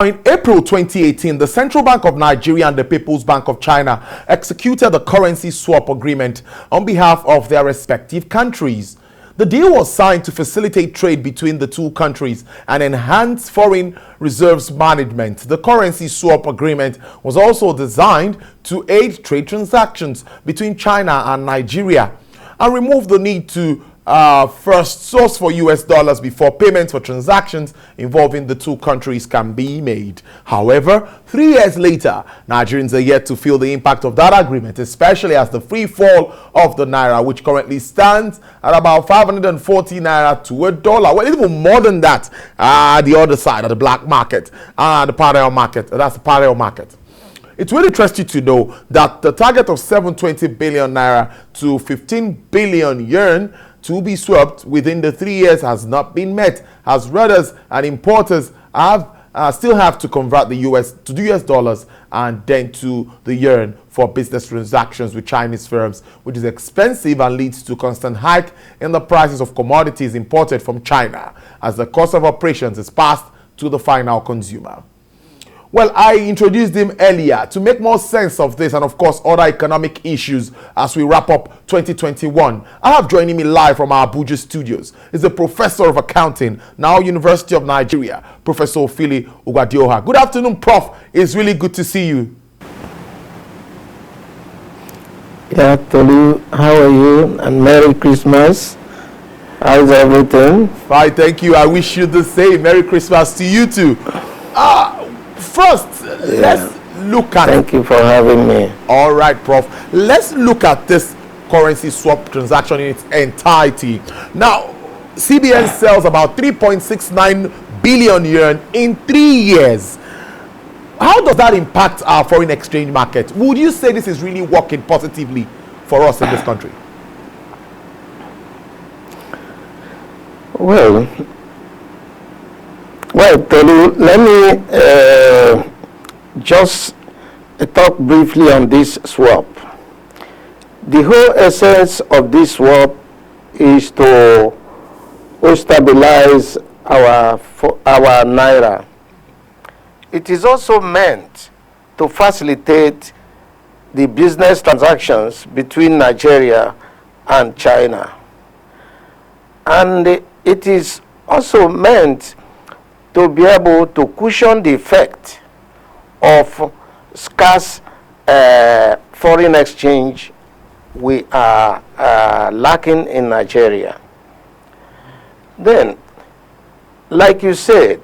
In April 2018, the Central Bank of Nigeria and the People's Bank of China executed the currency swap agreement on behalf of their respective countries. The deal was signed to facilitate trade between the two countries and enhance foreign reserves management. The currency swap agreement was also designed to aid trade transactions between China and Nigeria and remove the need to first source for US dollars before payments for transactions involving the two countries can be made. However, 3 years later, Nigerians are yet to feel the impact of that agreement, especially as the free fall of the naira, which currently stands at about 540 naira to $1. Well, even more than that, the other side of the black market, the parallel market, that's the parallel market. It will interest you to know that the target of 720 billion naira to 15 billion yuan to be swapped within the 3 years has not been met, as traders and importers still have to convert the US dollars and then to the yuan for business transactions with Chinese firms, which is expensive and leads to constant hike in the prices of commodities imported from China as the cost of operations is passed to the final consumer. Well, I introduced him earlier to make more sense of this and, of course, other economic issues as we wrap up 2021. I have joining me live from our Abuja studios is a professor of accounting, now University of Nigeria, Professor Phili Ugwadioha. Good afternoon, Prof. It's really good to see you. Yeah, Tolu, how are you? And Merry Christmas. How's everything? Fine, thank you. I wish you the same. Merry Christmas to you too. First, let's look at... Thank you for having me. All right, Prof. Let's look at this currency swap transaction in its entirety. Now, CBN sells about 3.69 billion yuan in 3 years. How does that impact our foreign exchange market? Would you say this is really working positively for us in this country? Well, Tolu, let me just talk briefly on this swap. The whole essence of this swap is to stabilize our naira. It is also meant to facilitate the business transactions between Nigeria and China. And it is also meant to be able to cushion the effect of scarce foreign exchange we are lacking in Nigeria. Then, like you said,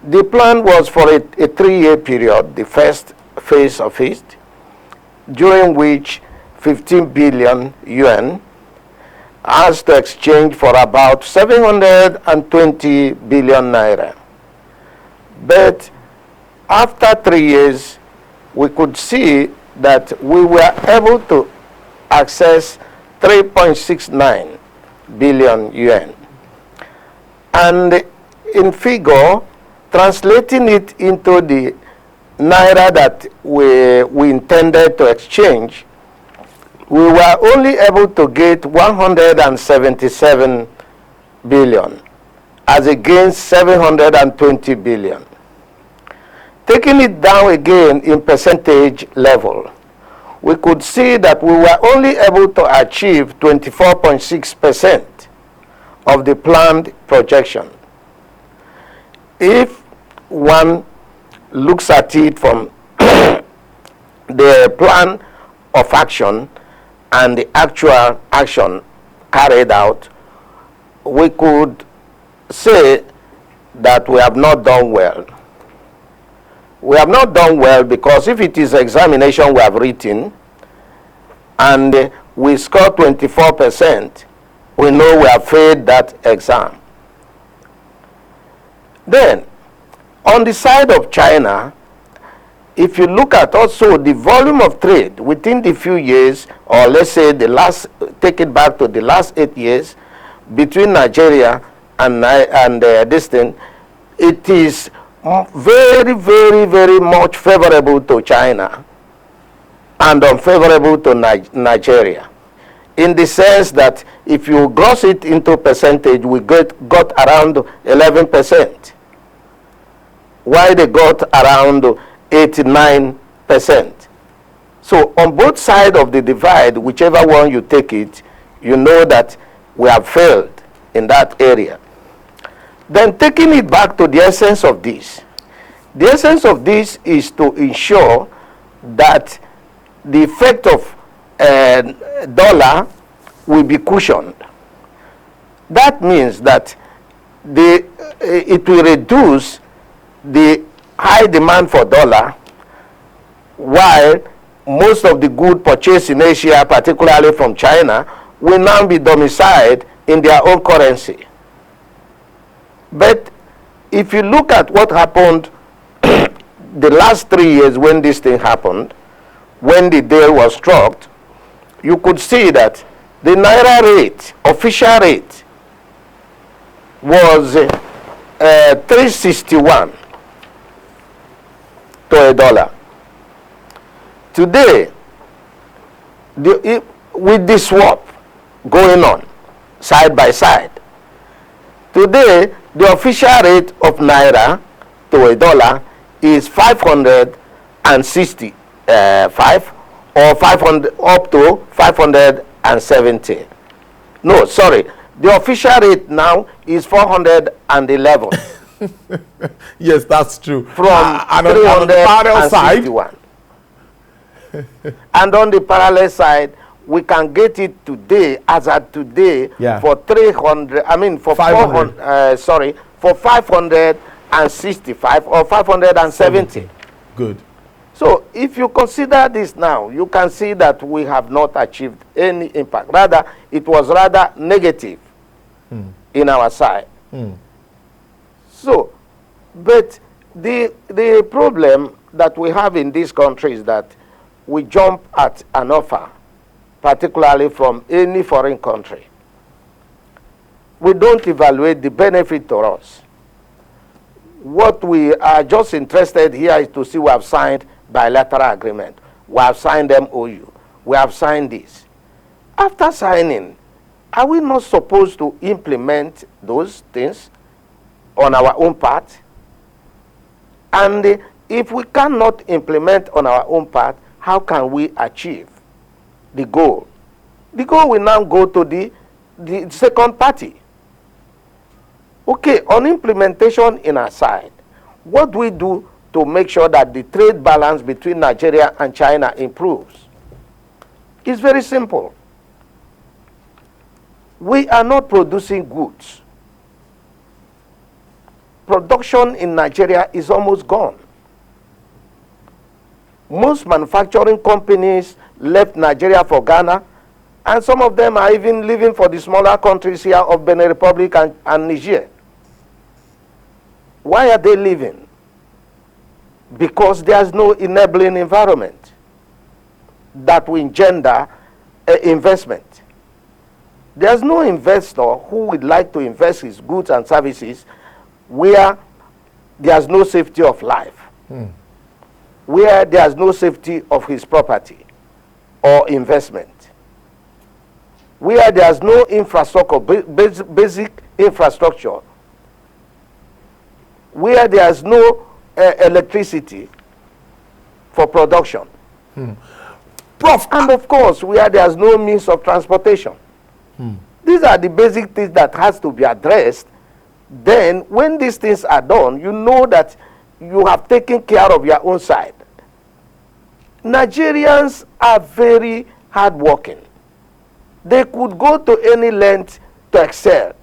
the plan was for a 3-year period, the first phase of it, during which 15 billion yuan has to exchange for about 720 billion naira. But after 3 years, we could see that we were able to access 3.69 billion yuan. And in figure, translating it into the naira that we intended to exchange, we were only able to get 177 billion as against 720 billion. Taking it down again in percentage level, we could see that we were only able to achieve 24.6% of the planned projection. If one looks at it from the plan of action and the actual action carried out, we could say that we have not done well. We have not done well because if it is examination we have written and we score 24%, we know we have failed that exam. Then, on the side of China, if you look at also the volume of trade within the few years, or let's say take it back to the last 8 years, between Nigeria and this thing, it is very, very, very much favorable to China and unfavorable to Nigeria. In the sense that if you gross it into percentage, we got around 11%. while they got around 89%. So on both sides of the divide, whichever one you take it, you know that we have failed in that area. Then taking it back to the essence of this. The essence of this is to ensure that the effect of dollar will be cushioned. That means that it will reduce the high demand for dollar, while most of the goods purchased in Asia, particularly from China, will now be domiciled in their own currency. But if you look at what happened the last 3 years when this thing happened, when the deal was struck, you could see that the naira rate, official rate, was 361 to a dollar. Today, with the swap going on side by side, today the official rate of naira to a dollar is 565 or 500 up to 570. No, sorry. The official rate now is 411. Yes, that's true. From and on the parallel side, and on the parallel side, we can get it today, as at today, for 300. I mean, for 500. For 565 or 570. Good. So, if you consider this now, you can see that we have not achieved any impact. Rather, it was rather negative in our side. So, but the problem that we have in this country is that we jump at an offer, particularly from any foreign country. We don't evaluate the benefit to us. What we are just interested here is to see we have signed bilateral agreement. We have signed MOU. We have signed this. After signing, are we not supposed to implement those things on our own part? And if we cannot implement on our own part, how can we achieve the goal? The goal will now go to the second party. Okay, on implementation in our side, what do we do to make sure that the trade balance between Nigeria and China improves? It's very simple. We are not producing goods. Production in Nigeria is almost gone. Most manufacturing companies left Nigeria for Ghana, and some of them are even leaving for the smaller countries here of Benin Republic and Niger. Why are they leaving? Because there's no enabling environment that will engender investment. There's no investor who would like to invest his goods and services where there's no safety of life, where there's no safety of his property or investment, where there's no infrastructure, basic infrastructure, where there's no electricity for production. Prof, and of course, where there's no means of transportation. These are the basic things that has to be addressed. Then, when these things are done, you know that you have taken care of your own side. Nigerians are very hardworking. They could go to any length to excel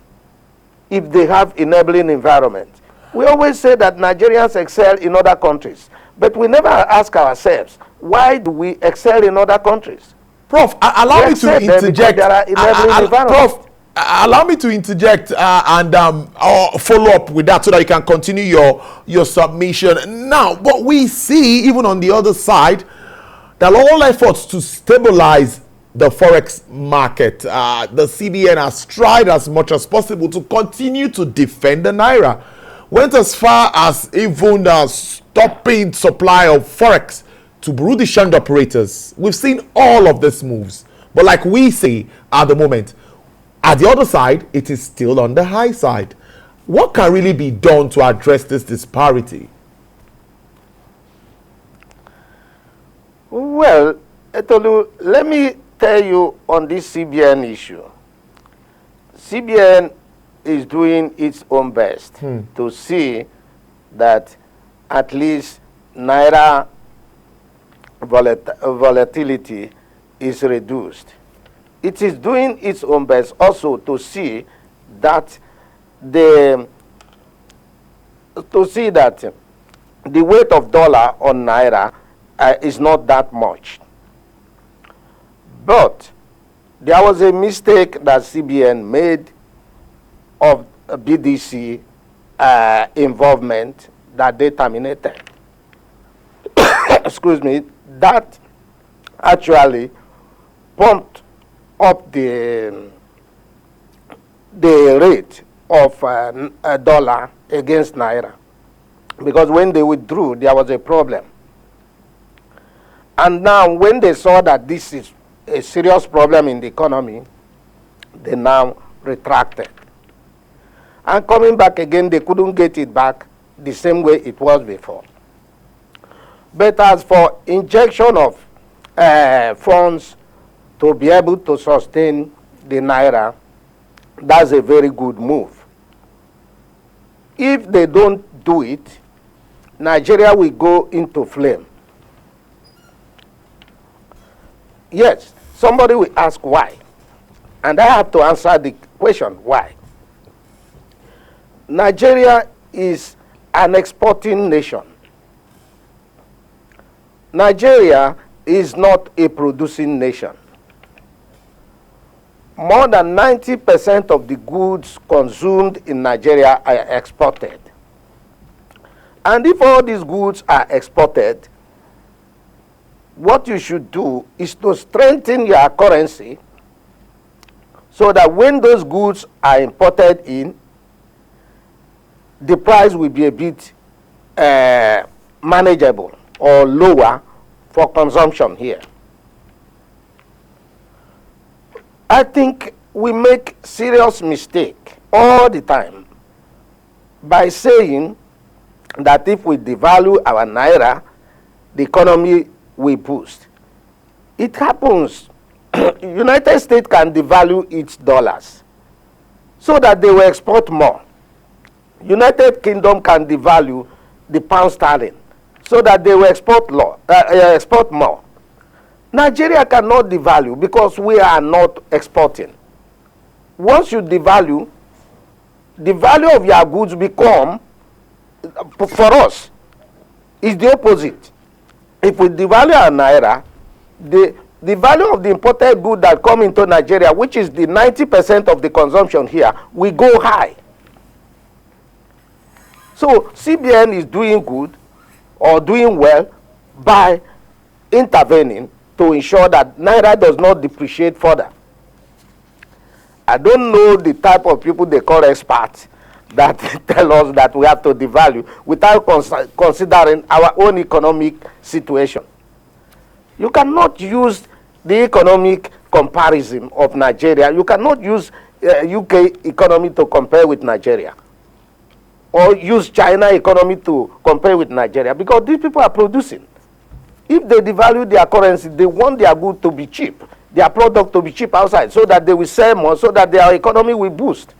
if they have enabling environment. We always say that Nigerians excel in other countries, but we never ask ourselves, why do we excel in other countries? Prof, allow me to interject. Prof, allow me to interject and follow up with that so that you can continue your submission. Now, but we see, even on the other side, that all efforts to stabilize the Forex market, the CBN has tried as much as possible to continue to defend the naira. Went as far as even stopping supply of Forex to Burundi shunned operators. We've seen all of these moves. But like we say at the moment, at the other side, it is still on the high side. What can really be done to address this disparity? Well, Etolu, let me tell you on this CBN issue. CBN is doing its own best to see that at least naira volatility is reduced. It is doing its own best also to see that the weight of dollar on naira is not that much. But there was a mistake that CBN made of BDC involvement that they terminated. Excuse me, that actually pumped up the rate of a dollar against naira, because when they withdrew, there was a problem. And now when they saw that this is a serious problem in the economy, they now retracted. And coming back again, they couldn't get it back the same way it was before. But as for injection of funds to be able to sustain the naira, that's a very good move. If they don't do it, Nigeria will go into flame. Yes, somebody will ask why. And I have to answer the question, why? Nigeria is an exporting nation. Nigeria is not a producing nation. More than 90% of the goods consumed in Nigeria are exported. And if all these goods are exported, what you should do is to strengthen your currency so that when those goods are imported in, the price will be a bit manageable or lower for consumption here. I think we make serious mistake all the time by saying that if we devalue our naira, the economy will boost. It happens. United States can devalue its dollars so that they will export more. United Kingdom can devalue the pound sterling so that they will export more. Nigeria cannot devalue because we are not exporting. Once you devalue, the value of your goods become, for us, is the opposite. If we devalue our naira, the value of the imported good that come into Nigeria, which is the 90% of the consumption here, will go high. So CBN is doing good or doing well by intervening to ensure that naira does not depreciate further. I don't know the type of people they call experts that tell us that we have to devalue without considering our own economic situation. You cannot use the economic comparison of Nigeria. You cannot use UK economy to compare with Nigeria, or use China economy to compare with Nigeria, because these people are producing. If they devalue their currency, they want their good to be cheap, their product to be cheap outside, so that they will sell more, so that their economy will boost.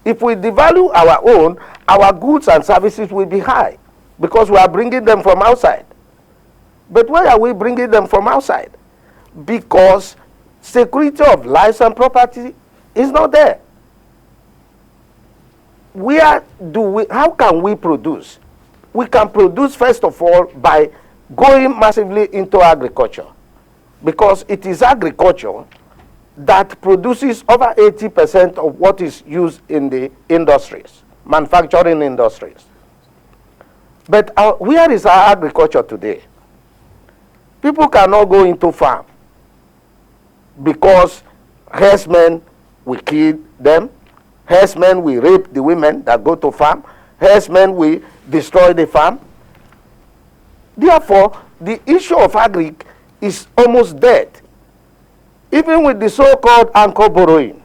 If we devalue our own, our goods and services will be high, because we are bringing them from outside. But why are we bringing them from outside? Because security of lives and property is not there. How can we produce? We can produce, first of all, by going massively into agriculture, because it is agriculture that produces over 80% of what is used in the industries, manufacturing industries. But where is our agriculture today? People cannot go into farm because herdsmen will kill them, herdsmen will rape the women that go to farm, herdsmen will destroy the farm. Therefore, the issue of agric is almost dead. Even with the so-called anchor borrowing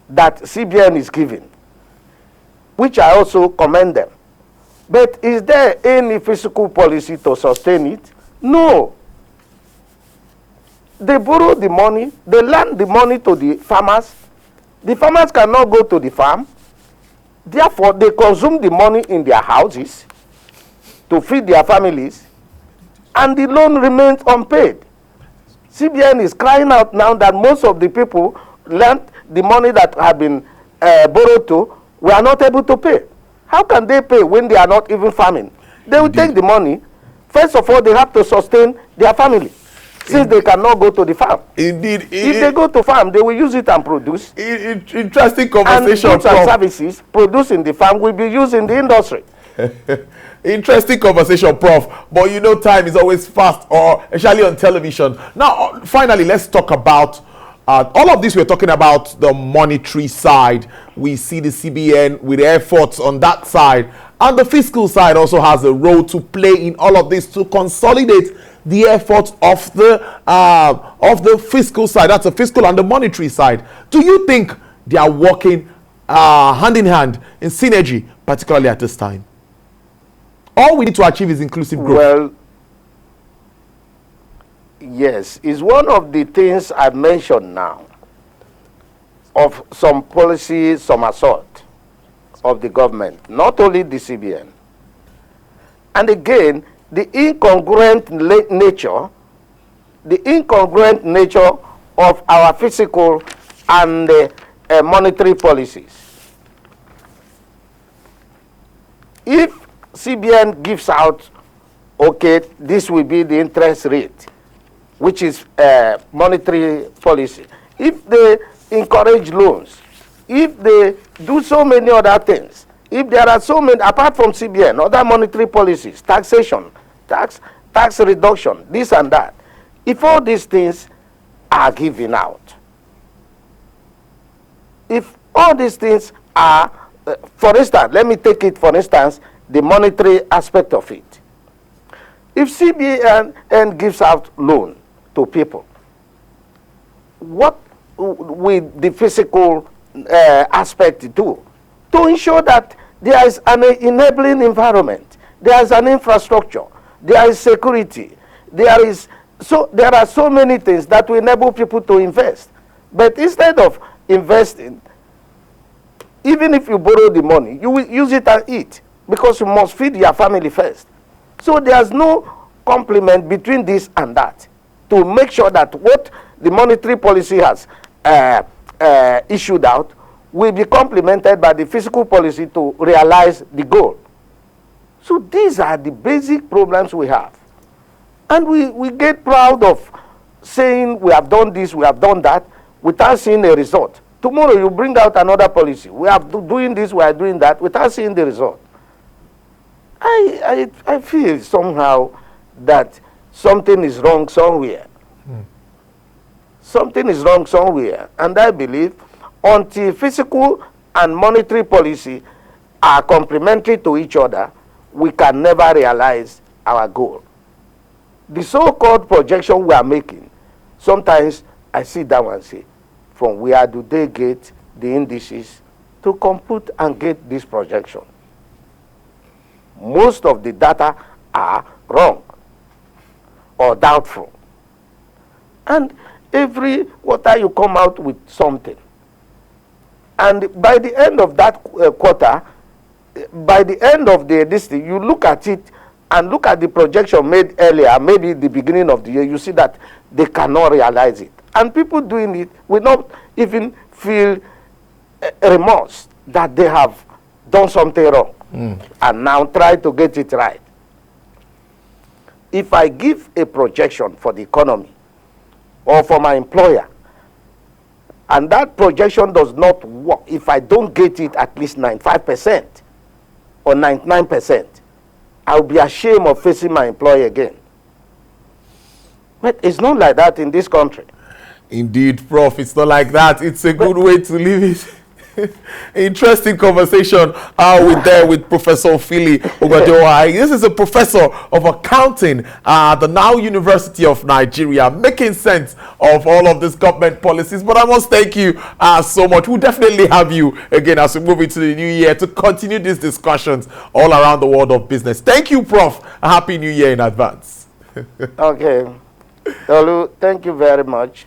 that CBN is giving, which I also commend them. But is there any fiscal policy to sustain it? No. They borrow the money, they lend the money to the farmers. The farmers cannot go to the farm. Therefore, they consume the money in their houses to feed their families, and the loan remains unpaid. CBN is crying out now that most of the people lent the money that have been borrowed to were not able to pay. How can they pay when they are not even farming? They will take the money. First of all, they have to sustain their family, since they cannot go to the farm. Indeed. If they go to farm, they will use it and produce. Interesting conversation. And goods and services produced in the farm will be used in the industry. Interesting conversation, Prof. But you know, time is always fast, or especially on television. Now, finally, let's talk about all of this. We're talking about the monetary side. We see the CBN with efforts on that side, and the fiscal side also has a role to play in all of this to consolidate the efforts of the fiscal side. That's the fiscal and the monetary side. Do you think they are working hand in hand in synergy, particularly at this time? All we need to achieve is inclusive growth. Well, yes, it's one of the things I mentioned now of some policy, some assault of the government, not only the CBN. And again, the incongruent nature of our fiscal and monetary policies. If CBN gives out, okay, this will be the interest rate, which is monetary policy. If they encourage loans, if they do so many other things, if there are so many, apart from CBN, other monetary policies, taxation, tax reduction, this and that, if all these things are given out, if all these things are, for instance, let me take it for instance, the monetary aspect of it. If CBN gives out loan to people, what will the physical aspect do to ensure that there is an enabling environment, there is an infrastructure, there is security, there are so many things that will enable people to invest. But instead of investing, even if you borrow the money, you will use it and eat, because you must feed your family first. So there's no complement between this and that to make sure that what the monetary policy has issued out will be complemented by the fiscal policy to realize the goal. So these are the basic problems we have. And we get proud of saying we have done this, we have done that, without seeing a result. Tomorrow you bring out another policy. We are doing this, we are doing that, without seeing the result. I feel somehow that something is wrong somewhere. Something is wrong somewhere. And I believe until fiscal and monetary policy are complementary to each other, we can never realize our goal. The so-called projection we are making, sometimes I sit down and say, from where do they get the indices to compute and get this projection? Most of the data are wrong or doubtful. And every quarter you come out with something. And by the end of that quarter, by the end of this thing, you look at it and look at the projection made earlier, maybe the beginning of the year, you see that they cannot realize it. And people doing it will not even feel remorse that they have done something wrong and now try to get it right. If I give a projection for the economy or for my employer, and that projection does not work, if I don't get it at least 95% or 99%, I'll be ashamed of facing my employer again. But it's not like that in this country. Indeed, Prof, it's not like that. It's a good way to live it. Interesting conversation with Professor Philly Ogbadewa. This is a professor of accounting at the Now University of Nigeria, making sense of all of these government policies. But I must thank you so much. We'll definitely have you again as we move into the new year to continue these discussions all around the world of business. Thank you, Prof. A happy new year in advance. Okay. Tolu, thank you very much.